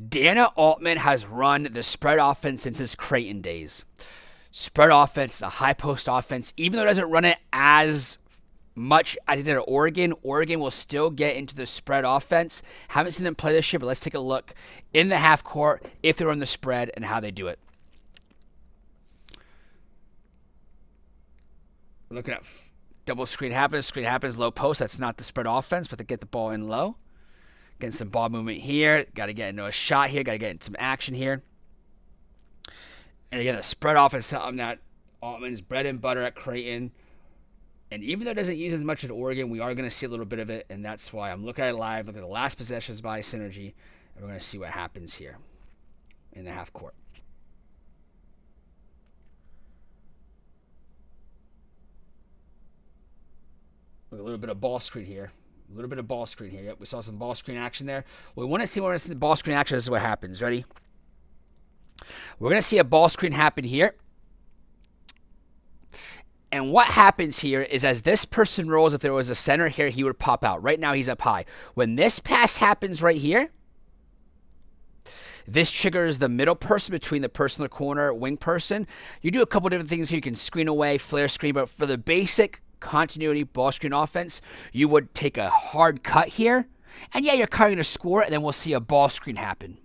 Dana Altman has run the spread offense since his Creighton days. Spread offense, a high post offense, even though it doesn't run it as much as he did at Oregon. Oregon will still get into the spread offense. Haven't seen him play this year, but let's take a look in the half court if they run the spread and how they do it. Looking at double screen happens, low post. That's not the spread offense, but they get the ball in low. Getting some ball movement here. Got to get into a shot here. Got to get into some action here. And again, the spread offense is something that Altman's bread and butter at Creighton. And even though it doesn't use as much at Oregon, we are going to see a little bit of it. And that's why I'm looking at it live. Look at the last possessions by Synergy. And we're going to see what happens here in the half court. Look, a little bit of ball screen here. Yep, we saw some ball screen action there. We want to see when we're in the ball screen action. This is what happens. Ready? We're going to see a ball screen happen here. And what happens here is as this person rolls, if there was a center here, he would pop out. Right now, he's up high. When this pass happens right here, this triggers the middle person between the person in the corner, wing person. You do a couple different things here. You can screen away, flare screen, but for the basic continuity ball screen offense, you would take a hard cut here. And yeah, you're covering a score, and then we'll see a ball screen happen.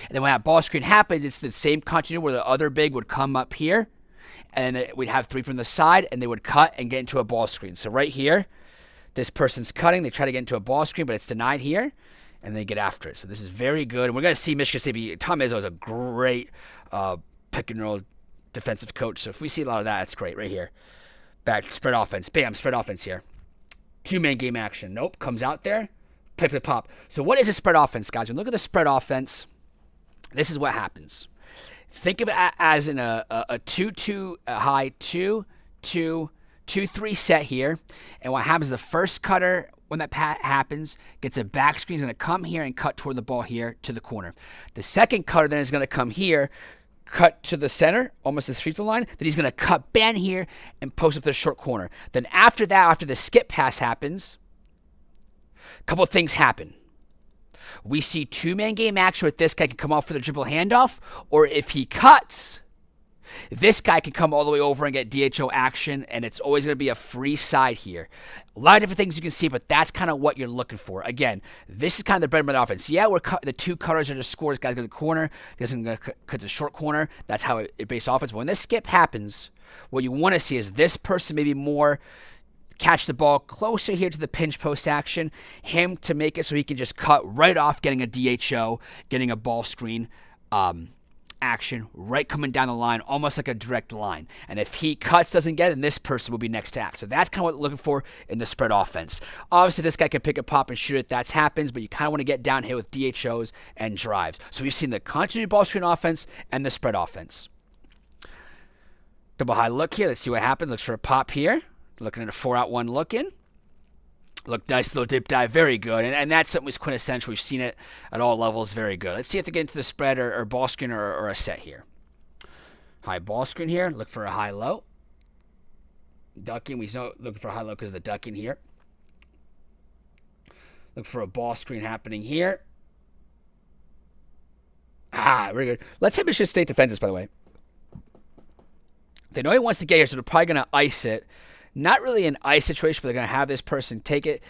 And then when that ball screen happens, it's the same continuity where the other big would come up here. And then we'd have three from the side, and they would cut and get into a ball screen. So right here, this person's cutting. They try to get into a ball screen, but it's denied here, and they get after it. So this is very good. And we're going to see Michigan State. Tom Izzo is a great pick-and-roll defensive coach. So if we see a lot of that, it's great right here. Back spread offense. Bam, spread offense here. Two-man game action. Nope, comes out there. Pick, pop. So what is a spread offense, guys? When we look at the spread offense, this is what happens. Think of it as in a 2-2, a high 2-2-2-3 set here. And what happens, the first cutter, when that happens, gets a back screen. He's going to come here and cut toward the ball here to the corner. The second cutter then is going to come here, cut to the center, almost the free throw line. Then he's going to cut bend here and post up to the short corner. Then after that, after the skip pass happens, a couple of things happen. We see two-man game action with this guy can come off for the dribble handoff, or if he cuts, this guy can come all the way over and get DHO action, and it's always going to be a free side here. A lot of different things you can see, but that's kind of what you're looking for. Again, this is kind of the bread and butter offense. Yeah, the two cutters are just score. This guy's going to corner. This guy's going to cut to the short corner. That's how it based offense. But when this skip happens, what you want to see is this person maybe more catch the ball closer here to the pinch post action, him to make it so he can just cut right off, getting a DHO, getting a ball screen action, right coming down the line, almost like a direct line. And if he cuts, doesn't get it, then this person will be next to act. So that's kind of what we're looking for in the spread offense. Obviously, this guy can pick a pop and shoot it. That happens, but you kind of want to get down here with DHOs and drives. So we've seen the continuity ball screen offense and the spread offense. Double high look here. Let's see what happens. Looks for a pop here. Looking at a 4-out-1 look in. Look, nice little dip dive. Very good. And that's something that's quintessential. We've seen it at all levels. Very good. Let's see if they get into the spread or ball screen or a set here. High ball screen here. Look for a high low. Ducking. We know looking for a high low because of the ducking here. Look for a ball screen happening here. Very good. Let's hit Michigan State defenses, by the way. They know he wants to get here, so they're probably going to ice it. Not really an ice situation, but they're going to have this person take it.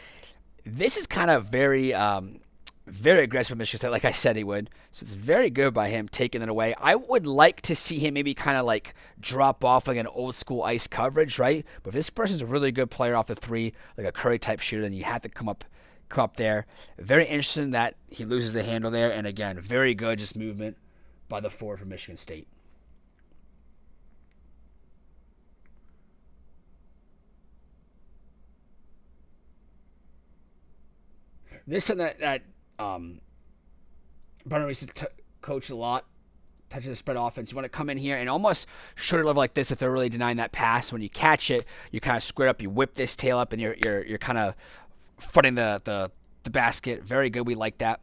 This is kind of very aggressive with Michigan State, like I said he would. So it's very good by him taking it away. I would like to see him maybe kind of like drop off like an old school ice coverage, right? But if this person's a really good player off the three, like a Curry type shooter, then you have to come up there. Very interesting that he loses the handle there. And again, very good just movement by the forward from Michigan State. This is something that Brennan Reese coached a lot, touches the spread offense. You want to come in here and almost shorter level like this if they're really denying that pass. When you catch it, you kind of square up, you whip this tail up, and you're kind of fronting the basket. Very good. We like that.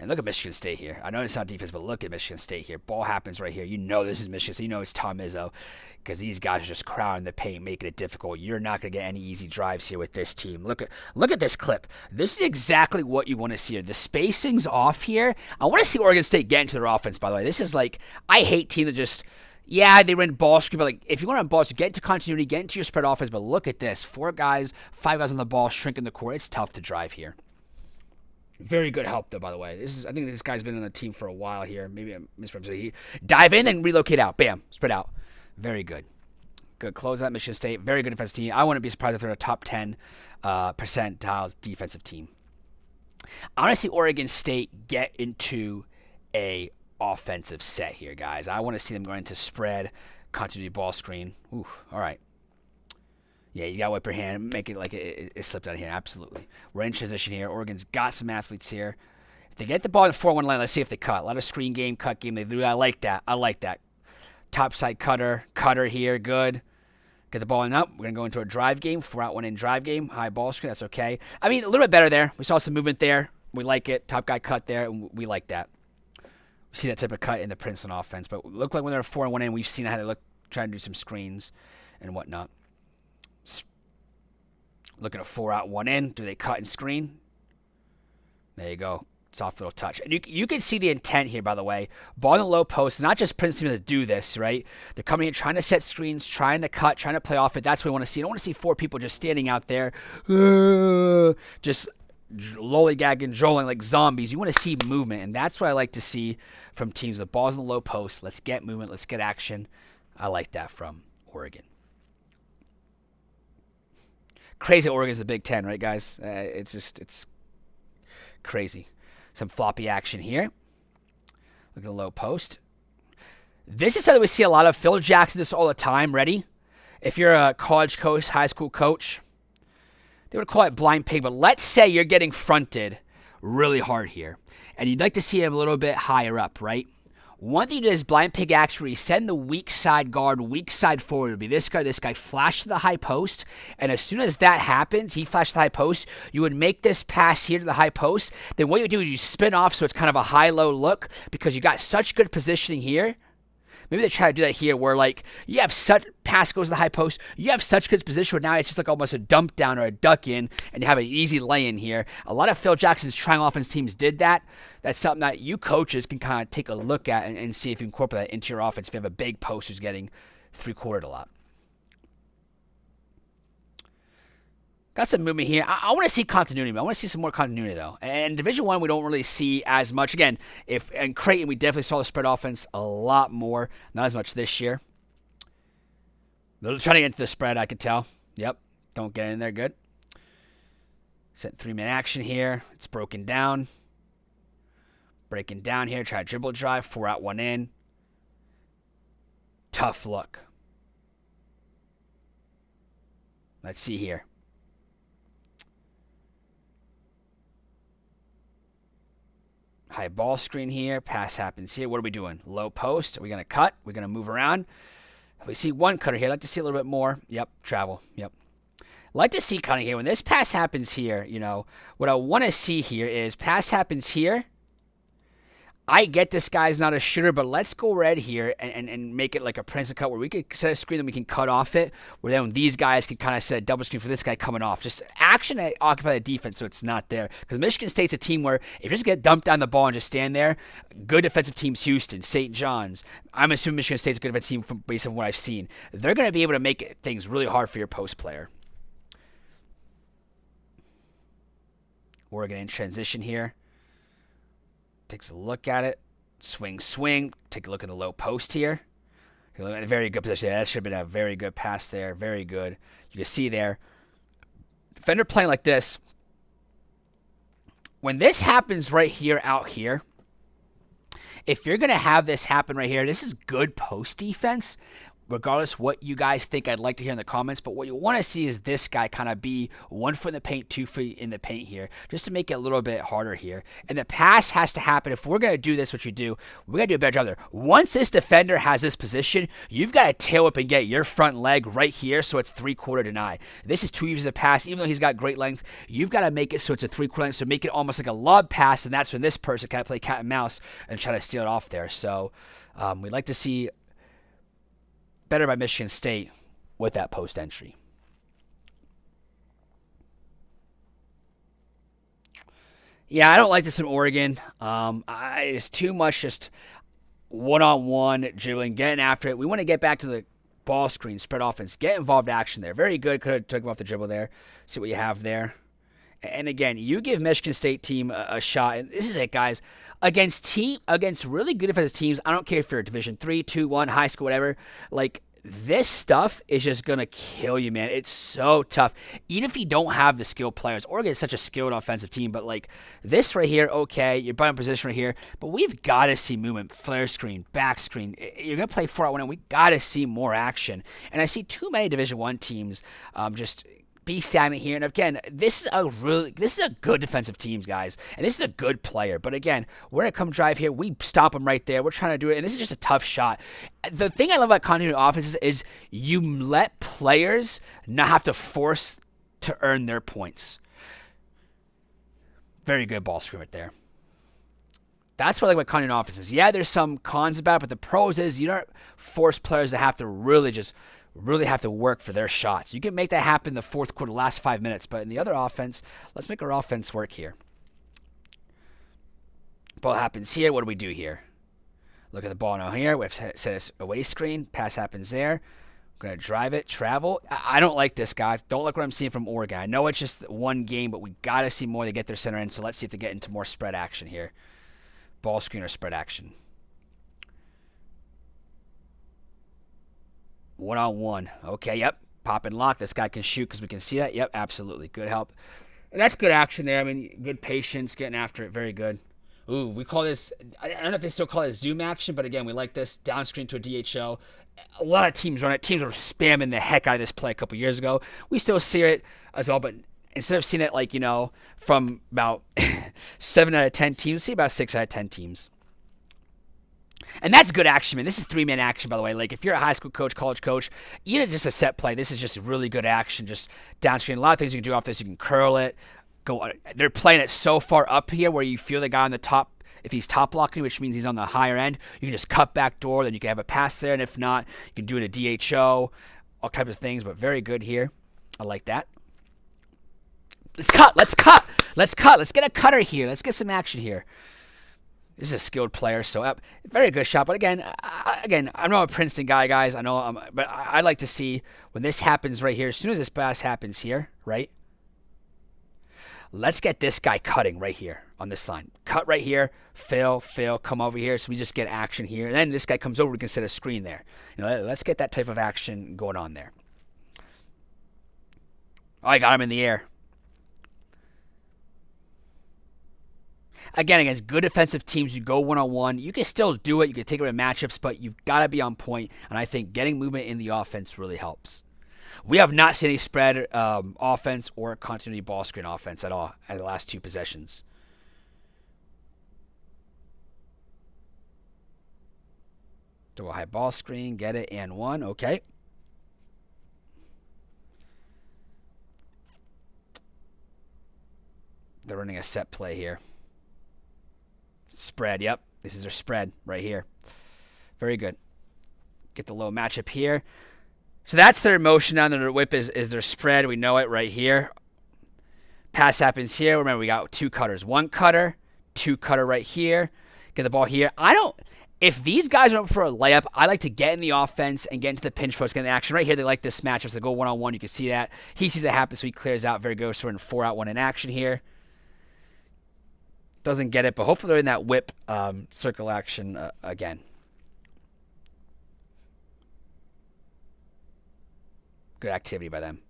And look at Michigan State here. I know it's not defense, but look at Michigan State here. Ball happens right here. You know this is Michigan State. You know it's Tom Izzo because these guys are just crowding the paint, making it difficult. You're not going to get any easy drives here with this team. Look at this clip. This is exactly what you want to see here. The spacing's off here. I want to see Oregon State get into their offense, by the way. This is like, I hate teams that just, yeah, they run ball screen, but like if you want to run ball screen, get into continuity, get into your spread offense. But look at this. 4 guys, 5 guys on the ball, shrinking the court. It's tough to drive here. Very good help, though, by the way. I think this guy's been on the team for a while here. Maybe I'm misrepresenting. Dive in and relocate out. Bam. Spread out. Very good. Good close out, Michigan State. Very good defensive team. I wouldn't be surprised if they're a top 10 percentile defensive team. I want to see Oregon State get into a offensive set here, guys. I want to see them going into spread, continuity ball screen. Ooh, all right. Yeah, you got to whip your hand, make it like it slipped out of here. Absolutely. We're in transition here. Oregon's got some athletes here. If they get the ball in the 4-1 line, let's see if they cut. A lot of screen game, cut game. They do that. I like that. I like that. Topside cutter here. Good. Get the ball in up. We're going to go into a drive game. 4-out, 1-in drive game. High ball screen. That's okay. I mean, a little bit better there. We saw some movement there. We like it. Top guy cut there. We like that. We see that type of cut in the Princeton offense. But it looked like when they're 4-1-in, we've seen how they look trying to do some screens and whatnot. Looking at 4-out, 1-in. Do they cut and screen? There you go. Soft little touch. And you can see the intent here, by the way. Ball in the low post. Not just Princeton that do this, right? They're coming in trying to set screens, trying to cut, trying to play off it. That's what we want to see. I don't want to see 4 people just standing out there, just lollygagging, drolling like zombies. You want to see movement, and that's what I like to see from teams with balls in the low post. Let's get movement. Let's get action. I like that from Oregon. Crazy Oregon's the Big Ten, right, guys? It's crazy. Some floppy action here. Look at the low post. This is something we see a lot of. Phil Jackson, this all the time. Ready? If you're a college coach, high school coach, they would call it blind pig. But let's say you're getting fronted really hard here, and you'd like to see him a little bit higher up, right? One thing you do is blind pig action where you send the weak side guard, weak side forward. It would be this guy flash to the high post. And as soon as that happens, he flashed to the high post, you would make this pass here to the high post. Then what you do is you spin off so it's kind of a high-low look because you got such good positioning here. Maybe they try to do that here where, like, you have such pass goes to the high post. You have such good position where now it's just like almost a dump down or a duck in, and you have an easy lay in here. A lot of Phil Jackson's triangle offense teams did that. That's something that you coaches can kind of take a look at and see if you incorporate that into your offense if you have a big post who's getting 3-quartered a lot. Got some movement here. I want to see continuity. I want to see some more continuity, though. And Division I, we don't really see as much. Again, in Creighton, we definitely saw the spread offense a lot more. Not as much this year. They're trying to get into the spread, I could tell. Yep. Don't get in there. Good. Set 3-man action here. It's broken down. Breaking down here. Try a dribble drive. 4-out, 1-in. Tough look. Let's see here. High ball screen here. Pass happens here. What are we doing? Low post. Are we going to cut? We're going to move around. We see one cutter here. I'd like to see a little bit more. Yep. Travel. Yep. Like to see cutting here. When this pass happens here, what I want to see here is pass happens here. I get this guy's not a shooter, but let's go red here and make it like a Princeton cut where we could set a screen and we can cut off it, where then these guys can kind of set a double screen for this guy coming off. Just action to occupy the defense so it's not there. Because Michigan State's a team where if you just get dumped down the ball and just stand there, good defensive teams, Houston, St. John's, I'm assuming Michigan State's a good defensive team based on what I've seen. They're going to be able to make things really hard for your post player. Oregon in transition here. Takes a look at it. Swing. Take a look at the low post here. A very good position. That should have been a very good pass there. Very good. You can see there. Defender playing like this. When this happens right here, out here, if you're going to have this happen right here, this is good post defense. regardless what you guys think, I'd like to hear in the comments. But what you want to see is this guy kind of be 1 foot in the paint, 2 feet in the paint here, just to make it a little bit harder here. And the pass has to happen. If we're going to do this, which we do, we're going to do a better job there. Once this defender has this position, you've got to tail up and get your front leg right here so it's 3/4 deny. This is 2 uses a pass. Even though he's got great length, you've got to make it so it's a 3/4 length, so make it almost like a lob pass, and that's when this person can play cat and mouse and try to steal it off there. So we'd like to see better by Michigan State with that post entry. Yeah, I don't like this in Oregon. It's too much just one-on-one dribbling, getting after it. We want to get back to the ball screen, spread offense, get involved action there. Very good. Could have took him off the dribble there. See what you have there. And again, you give Michigan State team a shot. And this is it, guys. Against really good defensive teams, I don't care if you're a Division 3, 2, 1, high school, whatever. Like, this stuff is just going to kill you, man. It's so tough. Even if you don't have the skilled players. Oregon is such a skilled offensive team, but like this right here, okay, you're by position right here, but we've got to see movement, flare screen, back screen. You're going to play 4-out-1, and we got to see more action. And I see too many Division 1 teams just be stagnant here. And again, this is a good defensive team, guys, and this is a good player. But again, we're gonna come drive here. We stop them right there. We're trying to do it, and this is just a tough shot. The thing I love about continuity offenses is you let players not have to force to earn their points. Very good ball screen right there. That's what I like about continuity offenses. Yeah, there's some cons about it, but the pros is you don't force players to have to really have to work for their shots. You can make that happen in the fourth quarter, last 5 minutes, but in the other offense, let's make our offense work here. Ball happens here. What do we do here? Look at the ball now here. We have set a away screen. Pass happens there. We're going to drive it, travel. I don't like this, guys. Don't like what I'm seeing from Oregon. I know it's just one game, but we got to see more to get their center in, so let's see if they get into more spread action here. Ball screen or spread action. 1-on-1. Okay, yep. Pop and lock. This guy can shoot because we can see that. Yep, absolutely. Good help. And that's good action there. I mean, good patience, getting after it. Very good. Ooh, we call this, I don't know if they still call it zoom action, but again, we like this. Down screen to a DHO. A lot of teams run it. Teams were spamming the heck out of this play a couple years ago. We still see it as well, but instead of seeing it like, from about 7 out of 10 teams, see about 6 out of 10 teams. And that's good action, man. This is 3-man action, by the way. Like, if you're a high school coach, college coach, even just a set play, this is just really good action. Just down screen. A lot of things you can do off this. You can curl it. They're playing it so far up here where you feel the guy on the top, if he's top blocking, which means he's on the higher end, you can just cut back door. Then you can have a pass there. And if not, you can do it a DHO, all types of things. But very good here. I like that. Let's cut. Let's get a cutter here. Let's get some action here. This is a skilled player, so very good shot. But again, I'm not a Princeton guy, guys. I know, but I like to see when this happens right here. As soon as this pass happens here, right? Let's get this guy cutting right here on this line. Cut right here, fail, come over here. So we just get action here. And then this guy comes over, we can set a screen there. Let's get that type of action going on there. Oh, I got him in the air. Again, against good defensive teams, you go 1-on-1. You can still do it. You can take it in matchups, but you've got to be on point. And I think getting movement in the offense really helps. We have not seen any spread offense or continuity ball screen offense at all in the last 2 possessions. Double high ball screen, get it, and 1. Okay. They're running a set play here. Spread, yep. This is their spread right here. Very good. Get the low matchup here. So that's their motion down. Their whip is their spread. We know it right here. Pass happens here. Remember, we got 2 cutters. 1 cutter, 2 cutter right here. Get the ball here. If these guys are up for a layup, I like to get in the offense and get into the pinch post, get in the action. Right here, they like this matchup. So they go 1-on-1. You can see that. He sees it happen, so he clears out. Very good. So we're in 4-out-1 in action here. Doesn't get it, but hopefully they're in that whip circle action again. Good activity by them.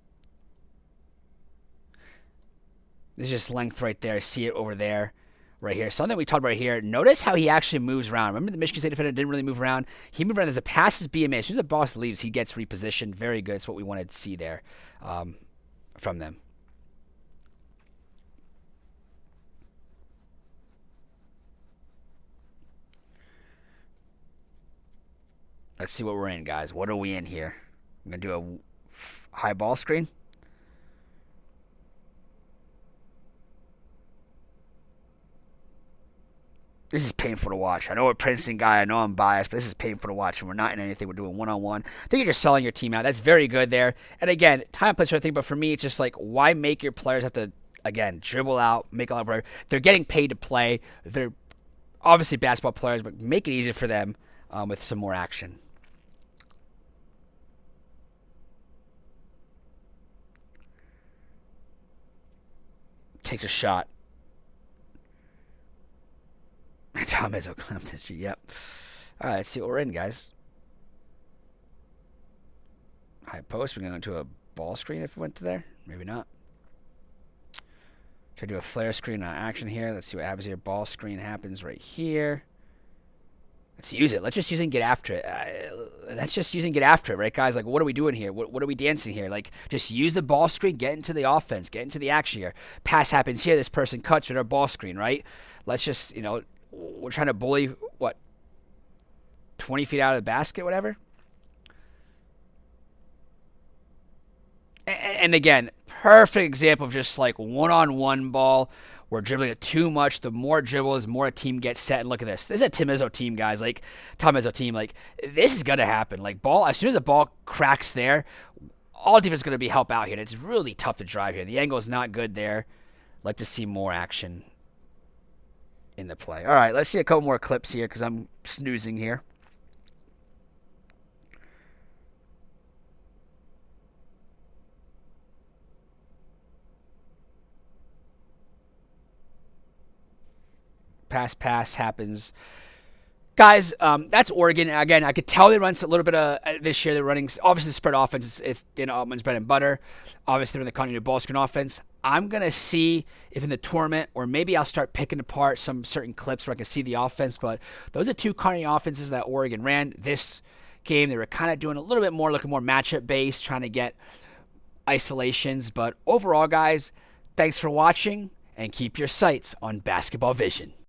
This is just length right there. I see it over there. right here. Something we talked about here. Notice how he actually moves around. Remember the Michigan State defender didn't really move around? He moved around as a passes BMA. As soon as the boss leaves, he gets repositioned. Very good. It's what we wanted to see there from them. Let's see what we're in, guys. What are we in here? I'm going to do a high ball screen. This is painful to watch. I know we're a Princeton guy. I know I'm biased, but this is painful to watch, and we're not in anything. We're doing one-on-one. I think you're just selling your team out. That's very good there. And again, time plays everything, but for me, it's just like, why make your players have to, again, dribble out, make a lot of... They're getting paid to play. They're obviously basketball players, but make it easier for them with some more action. Takes a shot. Tom Izzo clamped history. Yep. All right, let's see what we're in, guys. High post. We're going to go to a ball screen if we went to there. Maybe not. Try to do a flare screen on action here. Let's see what happens here. Ball screen happens right here. Let's use it. Let's just use it and get after it. Let's just use it and get after it, right, guys? Like, what are we doing here? What are we dancing here? Like, just use the ball screen, get into the offense, get into the action here. Pass happens here. This person cuts with our ball screen, right? Let's just, we're trying to bully, 20 feet out of the basket, whatever? And again, perfect example of just like one-on-one ball. We're dribbling it too much. The more dribbles, more a team gets set. And look at this. This is a Tom Izzo team, guys. Like, Tom Izzo team. Like, this is going to happen. Like, as soon as the ball cracks there, all defense is going to be help out here. And it's really tough to drive here. The angle is not good there. Like to see more action in the play. All right, let's see a couple more clips here because I'm snoozing here. Pass happens. Guys, that's Oregon. Again, I could tell they run a little bit of this year. They're running, obviously, the spread offense. It's Dana Altman's bread and butter. Obviously, they're in the continuity ball screen offense. I'm going to see if in the tournament, or maybe I'll start picking apart some certain clips where I can see the offense. But those are two continuity offenses that Oregon ran. This game, they were kind of doing a little bit more, looking more matchup-based, trying to get isolations. But overall, guys, thanks for watching, and keep your sights on Basketball Vision.